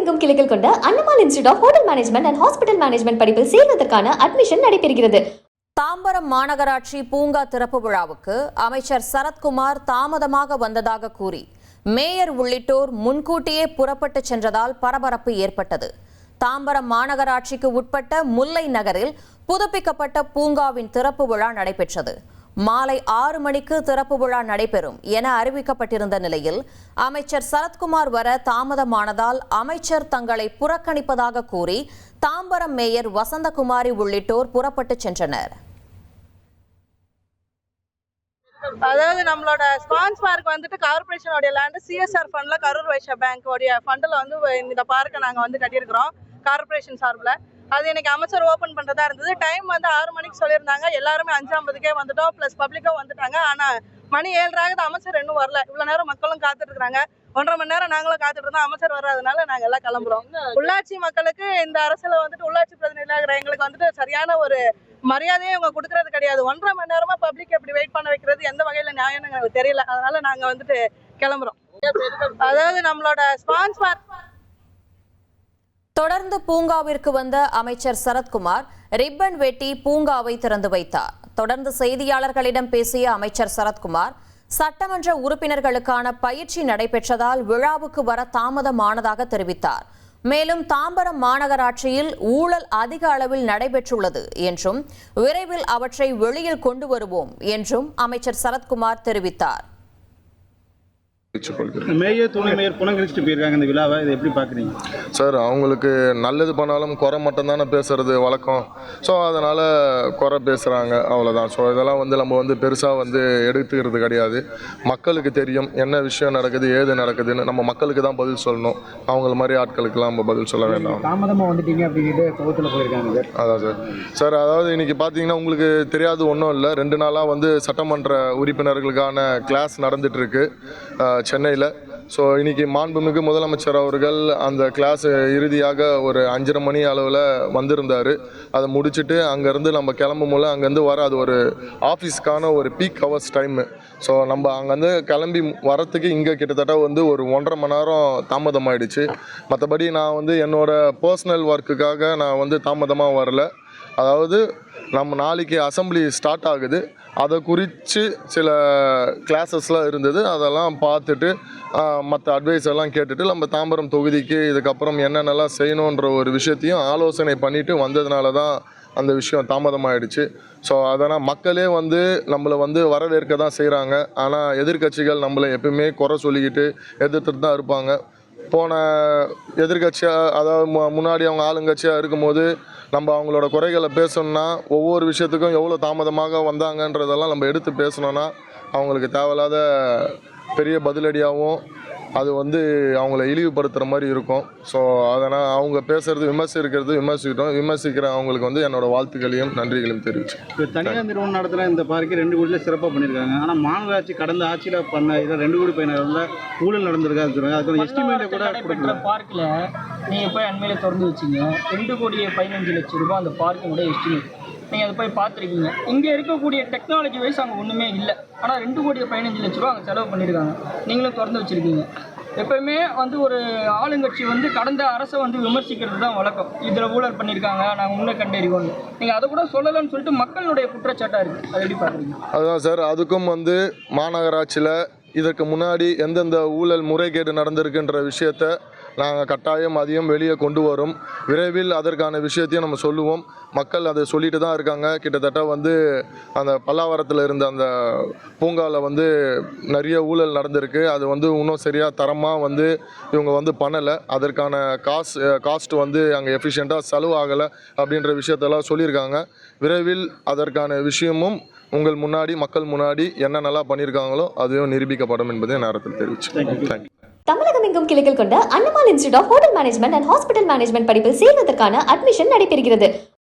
தமிழகமெங்கும் கிளைகள் கொண்ட Annamal institute of hotel management and hospital management படிப்பில் சேர்வதற்கான அட்மிஷன் நடைபெறுகிறது. தாம்பரம் மாநகராட்சி பூங்கா திறப்பு விழாவுக்கு அமைச்சர் சரத்குமார் தாமதமாக வந்ததாக கூறி மேயர் உள்ளிட்டோர் முன்கூட்டியே புறப்பட்டு சென்றதால் பரபரப்பு ஏற்பட்டது. தாம்பரம் மாநகராட்சிக்கு உட்பட்ட முல்லை நகரில் புதுப்பிக்கப்பட்ட பூங்காவின் திறப்பு விழா நடைபெற்றது. மாலை 6 மணிக்கு திறப்பு விழா நடைபெறும் என அறிவிக்கப்பட்டிருந்த நிலையில் அமைச்சர் சரத்குமார் வர தாமதமானதால் அமைச்சர் தங்களை புறக்கணிப்பதாக கூறி தாம்பரம் மேயர் வசந்தகுமாரி உள்ளிட்டோர் புறப்பட்டு சென்றனர். அதாவது நம்மளோட ஸ்பான்ஸ் பார்க் வந்துட்டு கார்பரேஷனோட லேண்ட் சிஎஸ்ஆர் ஃபண்ட்ல கரூர் வைஸ்யா பேங்க் உடைய ஃபண்டில் வந்து இந்த பார்க்கை நாங்கள் வந்து கட்டியிருக்கிறோம் கார்பரேஷன் சார்பில். அது இன்னைக்கு அமைச்சர் ஓப்பன் பண்ணுறதா இருந்தது. டைம் வந்து 6 மணிக்கு சொல்லியிருந்தாங்க. எல்லாருமே 5:50க்கே வந்துட்டோம். ப்ளஸ் பப்ளிக்கும் வந்துட்டாங்க. ஆனால் மணி 7 ஆகுது, அமைச்சர் இன்னும் வரல. இவ்வளோ நேரம் மக்களும் காத்துட்டு இருக்காங்க. 1.5 மணி நேரம் நாங்களும் காத்துட்டு இருந்தோம். அமைச்சர் வர்றதுனால நாங்கள் எல்லாம் கிளம்புறோம். உள்ளாட்சி மக்களுக்கு இந்த அரசுல வந்துட்டு உள்ளாட்சி பிரதிநிதியாக எங்களுக்கு வந்துட்டு சரியான ஒரு மரியாதையை இவங்க கொடுக்கறது கிடையாது. 1.5 மணி நேரமா பப்ளிக் எப்படி வெயிட் பண்ண வைக்கிறது எந்த வகையில நியாயம் எங்களுக்கு தெரியல. அதனால நாங்க வந்துட்டு கிளம்புறோம். அதாவது நம்மளோட ஸ்பான்ஸ் தொடர்ந்து பூங்காவிற்கு வந்த அமைச்சர் சரத்குமார் ரிப்பன் வெட்டி பூங்காவை திறந்து வைத்தார். தொடர்ந்து செய்தியாளர்களிடம் பேசிய அமைச்சர் சரத்குமார் சட்டமன்ற உறுப்பினர்களுக்கான பயிற்சி நடைபெற்றதால் விழாவுக்கு வர தாமதமானதாக தெரிவித்தார். மேலும் தாம்பரம் மாநகராட்சியில் ஊழல் அதிக அளவில் நடைபெற்றுள்ளது என்றும் விரைவில் அவற்றை வெளியில் கொண்டு வருவோம் என்றும் அமைச்சர் சரத்குமார் தெரிவித்தார். மேயர் துணை மேயர் புனங்கரிச்சுட்டு போயிருக்காங்க இந்த விழாவை, இதை எப்படி பார்க்குறீங்க சார்? அவங்களுக்கு நல்லது பண்ணாலும் குறை மட்டும் தானே பேசுறது வழக்கம். ஸோ அதனால் குறை பேசுகிறாங்க, அவ்வளோதான். ஸோ இதெல்லாம் வந்து நம்ம வந்து பெருசாக வந்து எடுத்துக்கிறது கிடையாது. மக்களுக்கு தெரியும் என்ன விஷயம் நடக்குது, ஏது நடக்குதுன்னு. நம்ம மக்களுக்கு தான் பதில் சொல்லணும். அவங்கள மாதிரி ஆட்களுக்கெல்லாம் நம்ம பதில் சொல்ல வேண்டாம். தாமதமாக வந்துட்டீங்க அப்படின்ட்டு கோவத்தில் போயிருக்காங்க சார். அதான் சார். சார் அதாவது இன்னைக்கு பார்த்தீங்கன்னா உங்களுக்கு தெரியாது ஒன்றும் இல்லை. 2 நாளாக வந்து சட்டமன்ற உறுப்பினர்களுக்கான கிளாஸ் நடந்துட்டு இருக்கு சென்னையில். ஸோ இன்றைக்கி மாண்புமிகு முதலமைச்சர் அவர்கள் அந்த கிளாஸ் இறுதியாக ஒரு 5:30 மணி அளவில் வந்திருந்தார். அதை முடிச்சுட்டு அங்கேருந்து நம்ம கிளம்பும் போல அங்கேருந்து வர அது ஒரு ஆஃபீஸ்க்கான ஒரு பீக் ஹவர்ஸ் டைமு. ஸோ நம்ம அங்கேருந்து கிளம்பி வரத்துக்கு இங்கே கிட்டத்தட்ட வந்து ஒரு 1.5 மணி நேரம் தாமதமாயிடுச்சு. மற்றபடி நான் வந்து என்னோடய பர்சனல் ஒர்க்குக்காக நான் வந்து தாமதமாக வரல. அதாவது நம்ம நாளைக்கு அசம்பிளி ஸ்டார்ட் ஆகுது, அதை குறித்து சில கிளாஸஸ்லாம் இருந்தது. அதெல்லாம் பார்த்துட்டு மற்ற அட்வைஸ் எல்லாம் கேட்டுட்டு நம்ம தாம்பரம் தொகுதிக்கு இதுக்கப்புறம் என்னென்னலாம் செய்யணுன்ற ஒரு விஷயத்தையும் ஆலோசனை பண்ணிவிட்டு வந்ததுனால தான் அந்த விஷயம் தாமதமாகிடுச்சு. ஸோ அதனால் மக்களே வந்து நம்மளை வந்து வரவேற்க தான் செய்கிறாங்க. ஆனால் எதிர்கட்சிகள் நம்மளை எப்பவுமே குறை சொல்லிக்கிட்டு எதிர்த்துட்டு தான் இருப்பாங்க. போன எதிர்கட்சியாக அதாவது முன்னாடி அவங்க ஆளுங்கட்சியாக இருக்கும்போது நம்ம அவங்களோட குறைகளை பேசணும்னா ஒவ்வொரு விஷயத்துக்கும் எவ்வளோ தாமதமாக வந்தாங்கன்றதெல்லாம் நம்ம எடுத்து பேசணுன்னா அவங்களுக்கு தேவையில்லாத பெரிய பதிலடியாகவும் அது வந்து அவங்கள இழிவுபடுத்துகிற மாதிரி இருக்கும். ஸோ அதனால் அவங்க பேசுகிறது விமர்சிக்கிற அவங்களுக்கு வந்து என்னோடய வாழ்த்துக்களையும் நன்றிகளையும் தெரிவிச்சு. இப்போ தனியார் நிறுவனம் நடத்துகிற இந்த பார்க்கு 2 கோடியில் சிறப்பாக பண்ணியிருக்காங்க. ஆனால் மாநகராட்சி கடந்த ஆட்சியில் பண்ண இதில் 2 கோடி பயனாளர்கள் ஊழல் நடந்திருக்காங்க. அதுக்கு எஸ்டிமேட்டை கூட கொடுக்கல. பார்க்கில் நீங்கள் போய் அண்மையில் திறந்து வச்சிங்க 2,15,00,000 அந்த பார்க்கினோட எஸ்டிமேட். நீங்கள் அதை போய் பார்த்துருக்கீங்க. இங்கே இருக்கக்கூடிய டெக்னாலஜி வைஸ் அங்கே ஒன்றுமே இல்லை. ஆனால் 2,15,00,000 அங்கே செலவு பண்ணியிருக்காங்க. நீங்களும் திறந்து வச்சுருக்கீங்க. எப்போயுமே வந்து ஒரு ஆளுங்கட்சி வந்து கடந்த அரசை வந்து விமர்சிக்கிறது தான் வழக்கம். இதில் ஊழல் பண்ணியிருக்காங்க, நாங்கள் முன்னே கண்டறிவோம். நீங்கள் அதை கூட சொல்லலைன்னு சொல்லிட்டு மக்களுடைய குற்றச்சாட்டாக இருக்குது. அதை எப்படி பார்க்குறீங்க? அதுதான் சார். அதுக்கும் வந்து மாநகராட்சியில் இதற்கு முன்னாடி எந்தெந்த ஊழல் முறைகேடு நடந்திருக்குன்ற விஷயத்தை நாங்கள் கட்டாயம் அதையும் வெளியே கொண்டு வரும். விரைவில் அதற்கான விஷயத்தையும் நம்ம சொல்லுவோம். மக்கள் அதை சொல்லிட்டு தான் இருக்காங்க. கிட்டத்தட்ட வந்து அந்த பல்லாவரத்தில் இருந்த அந்த பூங்காவில் வந்து நிறைய ஊழல் நடந்திருக்கு. அது வந்து இன்னும் சரியாக தரமாக வந்து இவங்க வந்து பண்ணலை. அதற்கான காஸ்ட் வந்து அங்கே எஃபிஷியண்ட்டாக செலவு ஆகலை அப்படின்ற விஷயத்தெல்லாம் சொல்லியிருக்காங்க. விரைவில் அதற்கான விஷயமும் உங்கள் முன்னாடி மக்கள் முன்னாடி என்ன நல்லா பண்ணியிருக்காங்களோ அதையும் நிரூபிக்கப்படும் என்பதை நேரத்தில் தெரிவிச்சு. தேங்க்யூ. தமிழகமெங்கும் கிளைகள் கொண்ட Annamal institute of hotel management and hospital management படிப்பில் சேர்வதற்கான அட்மிஷன் நடைபெறுகிறது.